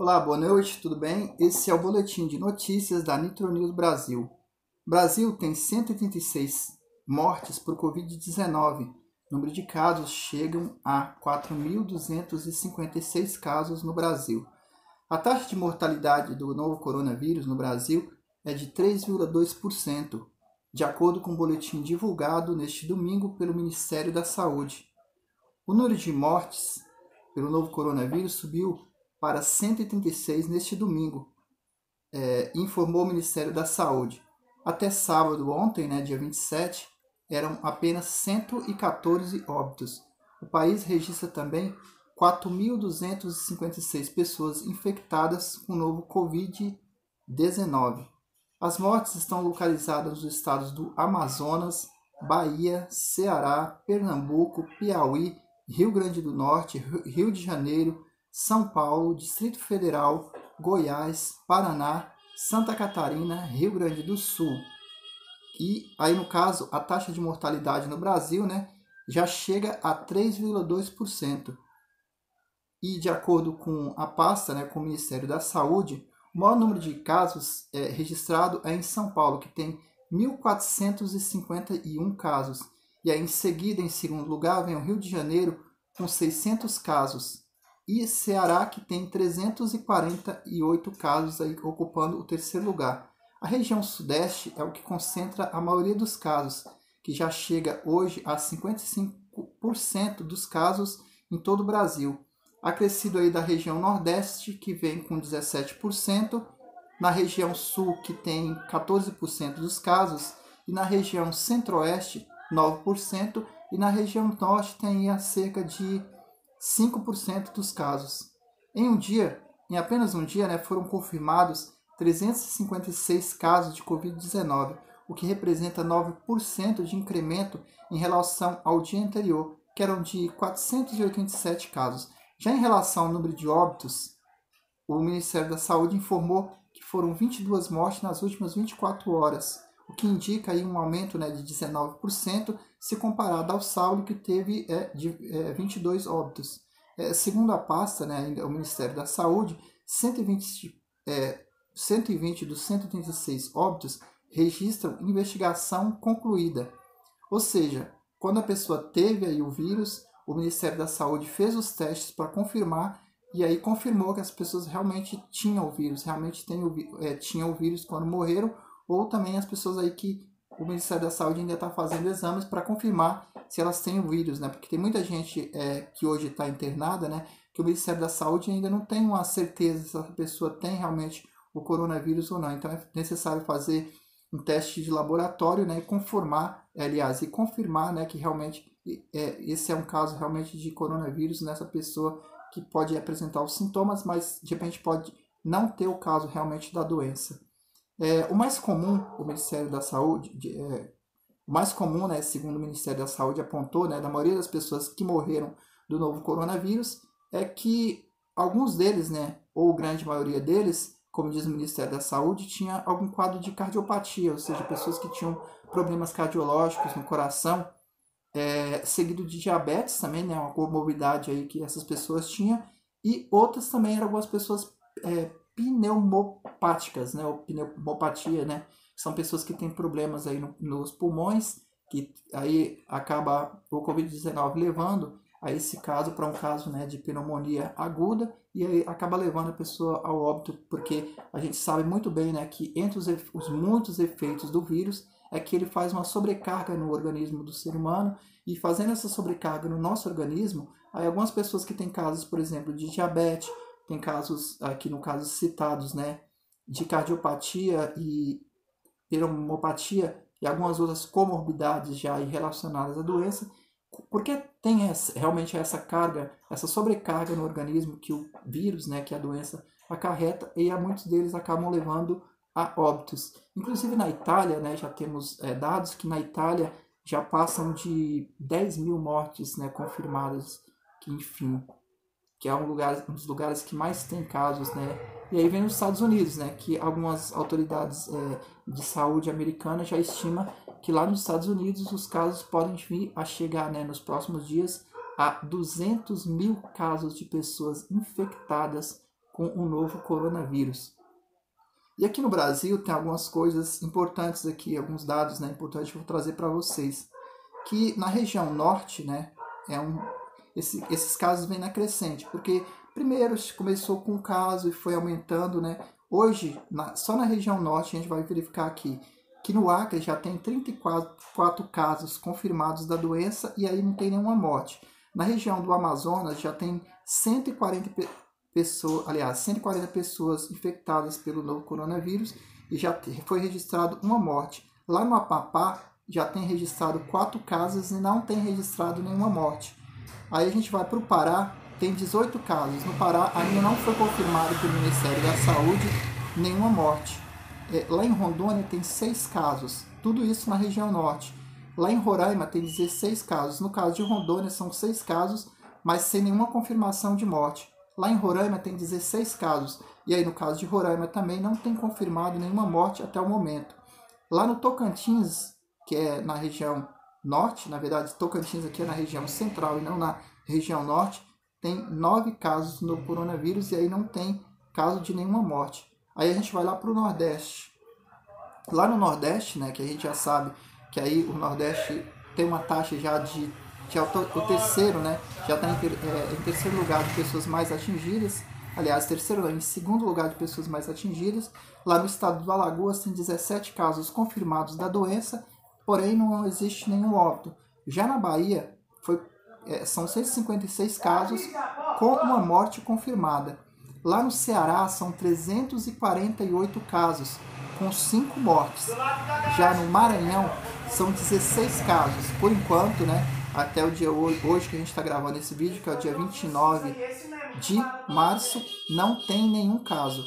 Olá, boa noite, tudo bem? Esse é o boletim de notícias da Nitro News Brasil. O Brasil tem 186 mortes por Covid-19. O número de casos chegam a 4.256 casos no Brasil. A taxa de mortalidade do novo coronavírus no Brasil é de 3,2%, de acordo com o boletim divulgado neste domingo pelo Ministério da Saúde. O número de mortes pelo novo coronavírus subiu para 136 neste domingo, informou o Ministério da Saúde. Até sábado, ontem, dia 27, eram apenas 114 óbitos. O país registra também 4.256 pessoas infectadas com o novo Covid-19. As mortes estão localizadas nos estados do Amazonas, Bahia, Ceará, Pernambuco, Piauí, Rio Grande do Norte, Rio de Janeiro, São Paulo, Distrito Federal, Goiás, Paraná, Santa Catarina, Rio Grande do Sul. E aí, no caso, a taxa de mortalidade no Brasil, já chega a 3,2%. E de acordo com a pasta, com o Ministério da Saúde, o maior número de casos registrado é em São Paulo, que tem 1.451 casos. E aí, em seguida, em segundo lugar, vem o Rio de Janeiro, com 600 casos. E Ceará, que tem 348 casos, aí, ocupando o terceiro lugar. A região sudeste é o que concentra a maioria dos casos, que já chega hoje a 55% dos casos em todo o Brasil. Acrescido aí da região nordeste, que vem com 17%, na região sul, que tem 14% dos casos, e na região centro-oeste, 9%, e na região norte tem cerca de 5% dos casos. Em apenas um dia, foram confirmados 356 casos de Covid-19, o que representa 9% de incremento em relação ao dia anterior, que eram de 487 casos. Já em relação ao número de óbitos, o Ministério da Saúde informou que foram 22 mortes nas últimas 24 horas, o que indica aí um aumento de 19% se comparado ao saldo que teve de 22 óbitos. Segundo a pasta, ainda o Ministério da Saúde, 120 dos 136 óbitos registram investigação concluída. Ou seja, quando a pessoa teve aí o vírus, o Ministério da Saúde fez os testes para confirmar e aí confirmou que as pessoas realmente tinham o vírus, tinham o vírus quando morreram, ou também as pessoas aí que o Ministério da Saúde ainda está fazendo exames para confirmar se elas têm o vírus, porque tem muita gente que hoje está internada, que o Ministério da Saúde ainda não tem uma certeza se essa pessoa tem realmente o coronavírus ou não. Então é necessário fazer um teste de laboratório, e confirmar que realmente esse é um caso realmente de coronavírus nessa pessoa que pode apresentar os sintomas, mas de repente pode não ter o caso realmente da doença. O mais comum, o Ministério da Saúde, o mais comum, segundo o Ministério da Saúde apontou, da maioria das pessoas que morreram do novo coronavírus, é que alguns deles, ou grande maioria deles, como diz o Ministério da Saúde, tinha algum quadro de cardiopatia, ou seja, pessoas que tinham problemas cardiológicos no coração, seguido de diabetes também, uma comorbidade aí que essas pessoas tinham, e outras também eram algumas pessoas pneumopáticas, ou pneumopatia, que são pessoas que têm problemas aí nos pulmões, que aí acaba o Covid-19 levando a esse caso para um caso de pneumonia aguda, e aí acaba levando a pessoa ao óbito, porque a gente sabe muito bem que entre os muitos efeitos do vírus é que ele faz uma sobrecarga no organismo do ser humano, e fazendo essa sobrecarga no nosso organismo, aí algumas pessoas que têm casos, por exemplo, de diabetes, tem casos, aqui no caso citados, de cardiopatia e pneumopatia e algumas outras comorbidades já relacionadas à doença, porque tem realmente essa carga, essa sobrecarga no organismo que o vírus, que a doença acarreta, e muitos deles acabam levando a óbitos. Inclusive na Itália, já temos dados que na Itália já passam de 10 mil mortes confirmadas, que é um dos lugares que mais tem casos, E aí vem os Estados Unidos, que algumas autoridades de saúde americanas já estimam que lá nos Estados Unidos os casos podem vir a chegar, nos próximos dias, a 200 mil casos de pessoas infectadas com o novo coronavírus. E aqui no Brasil tem algumas coisas importantes aqui, alguns dados, né, importantes que eu vou trazer para vocês. Que na região norte, né, esses casos vêm na crescente, porque primeiro começou com um caso e foi aumentando, né? Hoje, só na região norte, a gente vai verificar aqui que no Acre já tem 34 casos confirmados da doença e aí não tem nenhuma morte. Na região do Amazonas já tem 140 pessoas infectadas pelo novo coronavírus e já foi registrado uma morte. Lá no Amapá já tem registrado 4 casos e não tem registrado nenhuma morte. Aí a gente vai para o Pará, tem 18 casos. No Pará ainda não foi confirmado pelo Ministério da Saúde nenhuma morte. Lá em Rondônia tem 6 casos, tudo isso na região norte. Lá em Roraima tem 16 casos. No caso de Rondônia são 6 casos, mas sem nenhuma confirmação de morte. Lá em Roraima tem 16 casos. E aí no caso de Roraima também não tem confirmado nenhuma morte até o momento. Lá no Tocantins, que é na região norte, na verdade Tocantins aqui é na região central e não na região norte, tem 9 casos no coronavírus e aí não tem caso de nenhuma morte. Aí a gente vai lá para o Nordeste. Lá no Nordeste, né, que a gente já sabe que aí o Nordeste tem uma taxa já de o terceiro, né, já está em terceiro lugar de pessoas mais atingidas. Aliás, em segundo lugar de pessoas mais atingidas. Lá no estado do Alagoas tem 17 casos confirmados da doença, porém não existe nenhum óbito. Já na Bahia são 156 casos com uma morte confirmada. Lá no Ceará são 348 casos, com 5 mortes. Já no Maranhão são 16 casos. Por enquanto, né, até o dia hoje que a gente está gravando esse vídeo, que é o dia 29 de março, não tem nenhum caso.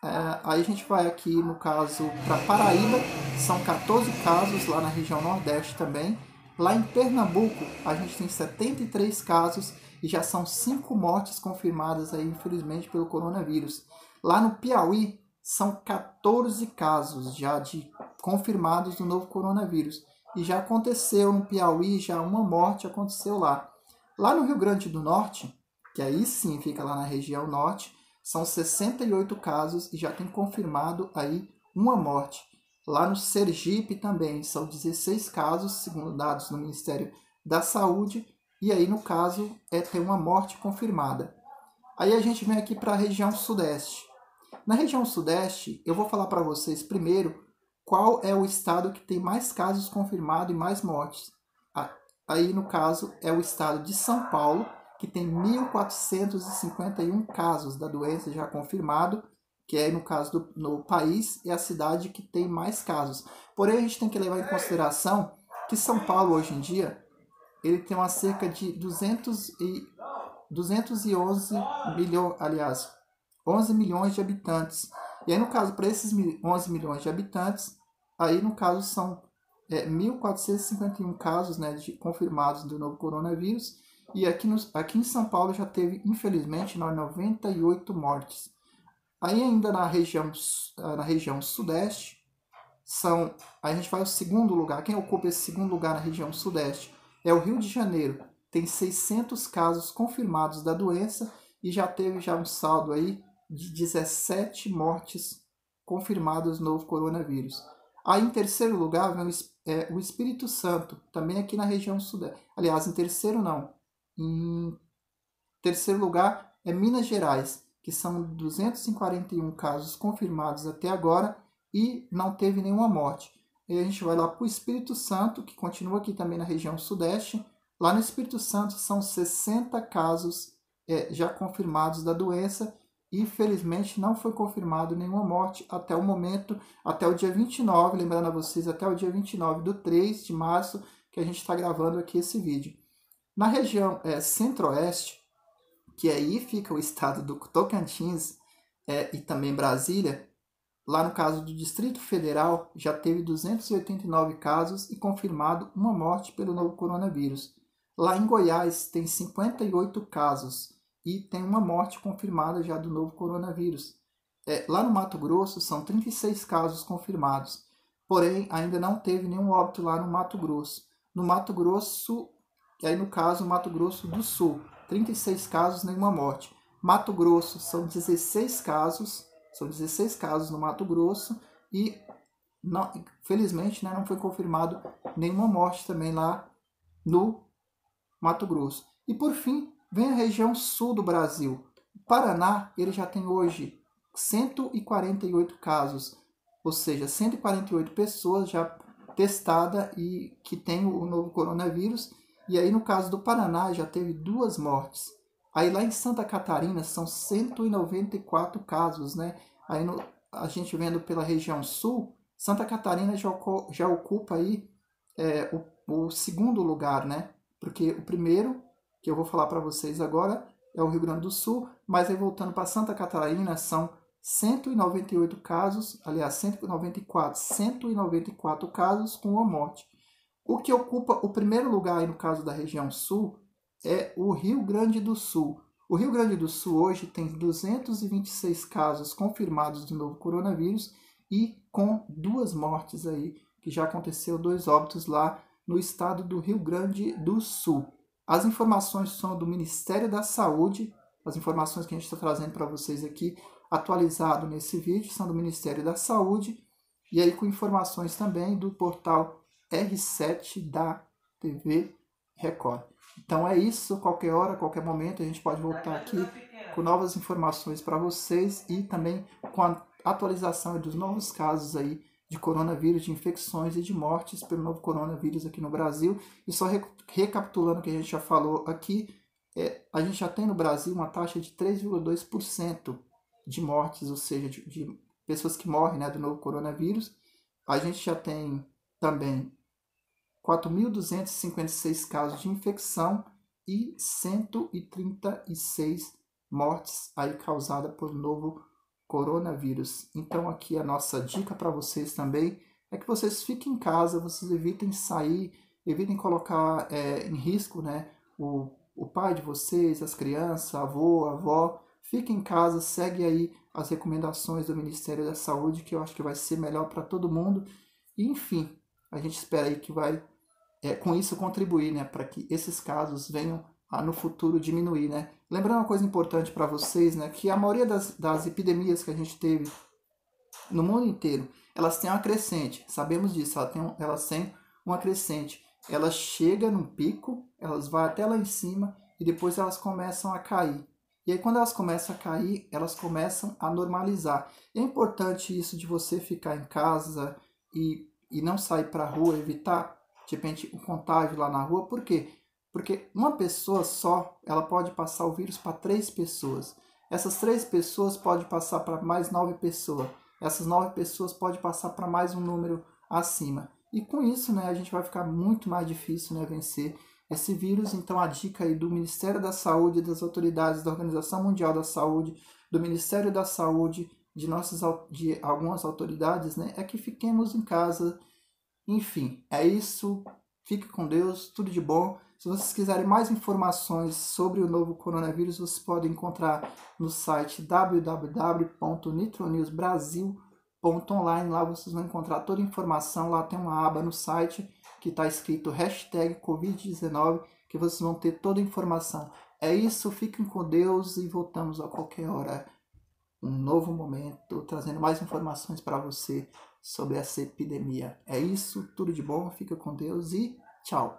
Aí a gente vai aqui no caso para Paraíba, são 14 casos lá na região Nordeste também. Lá em Pernambuco a gente tem 73 casos e já são 5 mortes confirmadas aí, infelizmente, pelo coronavírus. Lá no Piauí são 14 casos já confirmados do novo coronavírus. E já aconteceu no Piauí, já uma morte aconteceu lá. Lá no Rio Grande do Norte, que aí sim fica lá na região norte, são 68 casos e já tem confirmado aí uma morte. Lá no Sergipe também são 16 casos, segundo dados do Ministério da Saúde, e aí no caso tem uma morte confirmada. Aí a gente vem aqui para a região sudeste. Na região sudeste, eu vou falar para vocês primeiro qual é o estado que tem mais casos confirmados e mais mortes. Aí no caso é o estado de São Paulo, que tem 1.451 casos da doença já confirmado, que é, no caso no país, é a cidade que tem mais casos. Porém, a gente tem que levar em consideração que São Paulo, hoje em dia, ele tem uma cerca de 211 milhões, 11 milhões de habitantes. E aí, no caso, para esses 11 milhões de habitantes, aí, no caso, são 1.451 casos, né, confirmados do novo coronavírus. E aqui em São Paulo já teve, infelizmente, 98 mortes. Aí ainda na região sudeste, a gente vai ao segundo lugar. Quem ocupa esse segundo lugar na região sudeste é o Rio de Janeiro. Tem 600 casos confirmados da doença e já teve um saldo aí de 17 mortes confirmadas do novo coronavírus. Aí em terceiro lugar vem o Espírito Santo, também aqui na região sudeste. Aliás, em terceiro não. Em terceiro lugar é Minas Gerais, que são 241 casos confirmados até agora e não teve nenhuma morte. E a gente vai lá para o Espírito Santo, que continua aqui também na região sudeste. Lá no Espírito Santo são 60 casos já confirmados da doença e infelizmente não foi confirmado nenhuma morte até o momento, até o dia 29, lembrando a vocês, até o dia 29 do 3 de março, que a gente está gravando aqui esse vídeo. Na região centro-oeste, que aí fica o estado do Tocantins e também Brasília, lá no caso do Distrito Federal, já teve 289 casos e confirmado uma morte pelo novo coronavírus. Lá em Goiás tem 58 casos e tem uma morte confirmada já do novo coronavírus. Lá no Mato Grosso são 36 casos confirmados, porém ainda não teve nenhum óbito lá no Mato Grosso. No Mato Grosso, e aí no caso Mato Grosso do Sul, 36 casos, nenhuma morte. Mato Grosso são 16 casos no Mato Grosso e não, felizmente, né, não foi confirmado nenhuma morte também lá no Mato Grosso. E por fim, vem a região sul do Brasil. O Paraná, ele já tem hoje 148 casos, ou seja, 148 pessoas já testadas e que tem o novo coronavírus. E aí no caso do Paraná já teve 2 mortes. Aí lá em Santa Catarina são 194 casos, né? Aí a gente vendo pela região sul, Santa Catarina já ocupa aí o segundo lugar, né? Porque o primeiro, que eu vou falar para vocês agora, é o Rio Grande do Sul, mas aí voltando para Santa Catarina são 198 casos, aliás, 194 casos com uma morte. O que ocupa o primeiro lugar aí no caso da região sul é o Rio Grande do Sul. O Rio Grande do Sul hoje tem 226 casos confirmados do novo coronavírus e com 2 mortes aí, que já aconteceu 2 óbitos lá no estado do Rio Grande do Sul. As informações são do Ministério da Saúde, as informações que a gente está trazendo para vocês aqui, atualizado nesse vídeo, são do Ministério da Saúde, e aí com informações também do portal R7 da TV Record. Então é isso, qualquer hora, qualquer momento, a gente pode voltar aqui com novas informações para vocês e também com a atualização dos novos casos aí de coronavírus, de infecções e de mortes pelo novo coronavírus aqui no Brasil. E só recapitulando o que a gente já falou aqui, a gente já tem no Brasil uma taxa de 3,2% de mortes, ou seja, de pessoas que morrem, né, do novo coronavírus. A gente já tem também 4.256 casos de infecção e 136 mortes aí causadas por novo coronavírus. Então aqui a nossa dica para vocês também é que vocês fiquem em casa, vocês evitem sair, evitem colocar em risco, né, o pai de vocês, as crianças, avô, avó. Fiquem em casa, segue aí as recomendações do Ministério da Saúde, que eu acho que vai ser melhor para todo mundo. E enfim, a gente espera aí que vai com isso contribuir, né, para que esses casos venham no futuro diminuir, né. Lembrando uma coisa importante para vocês, né, que a maioria das epidemias que a gente teve no mundo inteiro, elas têm uma crescente, sabemos disso, elas têm uma crescente. Ela chega num pico, elas vão até lá em cima e depois elas começam a cair. E aí quando elas começam a cair, elas começam a normalizar. E é importante isso de você ficar em casa e não sair para a rua, evitar de repente o contágio lá na rua. Por quê? Porque uma pessoa só, ela pode passar o vírus para 3 pessoas. Essas 3 pessoas podem passar para mais 9 pessoas. Essas 9 pessoas podem passar para mais um número acima. E com isso, né, a gente vai ficar muito mais difícil, né, vencer esse vírus. Então a dica aí do Ministério da Saúde, das autoridades da Organização Mundial da Saúde, do Ministério da Saúde, de algumas autoridades, né, é que fiquemos em casa. Enfim, é isso. Fique com Deus, tudo de bom. Se vocês quiserem mais informações sobre o novo coronavírus, vocês podem encontrar no site www.nitronewsbrasil.online. Lá vocês vão encontrar toda a informação. Lá tem uma aba no site que está escrito #Covid19, que vocês vão ter toda a informação. É isso, fiquem com Deus e voltamos a qualquer hora. Um novo momento, trazendo mais informações para você sobre essa epidemia. É isso, tudo de bom, fica com Deus e tchau!